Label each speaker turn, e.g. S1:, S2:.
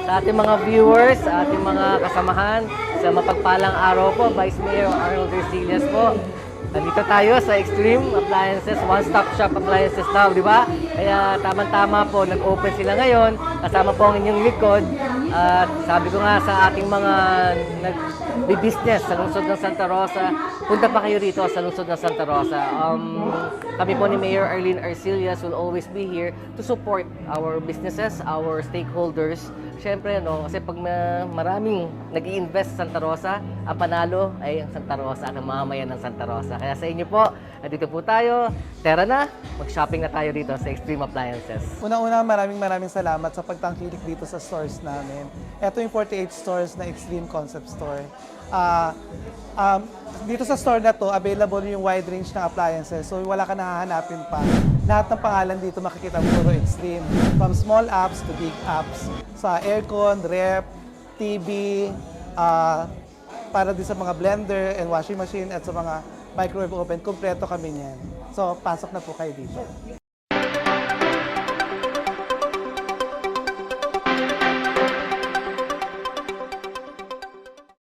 S1: sa ating mga viewers, sa ating mga kasamahan, sa mapagpalang araw po, Vice Mayor Arnold Ercillas po. Nandito tayo sa Extreme Appliances, one-stop shop appliances daw, di ba? Kaya tama-tama po, nag-open sila ngayon, kasama po ang inyong likod. At sabi ko nga sa ating mga nag-business sa lungsod ng Santa Rosa, punta pa kayo rito sa lungsod ng Santa Rosa. Kami po ni Mayor Arlene Ercillas will always be here to support our businesses, our stakeholders. Siyempre, kasi pag maraming nag-i-invest sa Santa Rosa, ang panalo ay ang Santa Rosa, ang mamamayan ng Santa Rosa. Kaya sa inyo po, dito po tayo. Tara na, mag-shopping na tayo dito sa Extreme Appliances.
S2: Unang-una, maraming salamat sa pagtangkilik dito sa stores namin. Ito yung 48 stores na Extreme Concept Store. Dito sa store na to, available yung wide range ng appliances. So wala ka nahahanapin pa. Lahat ng pangalan dito makikita mo puro Extreme. From small apps to big apps. Sa aircon, ref, TV, para din sa mga blender and washing machine at sa mga microwave oven, kumpleto kami niyan. So pasok na po kayo dito.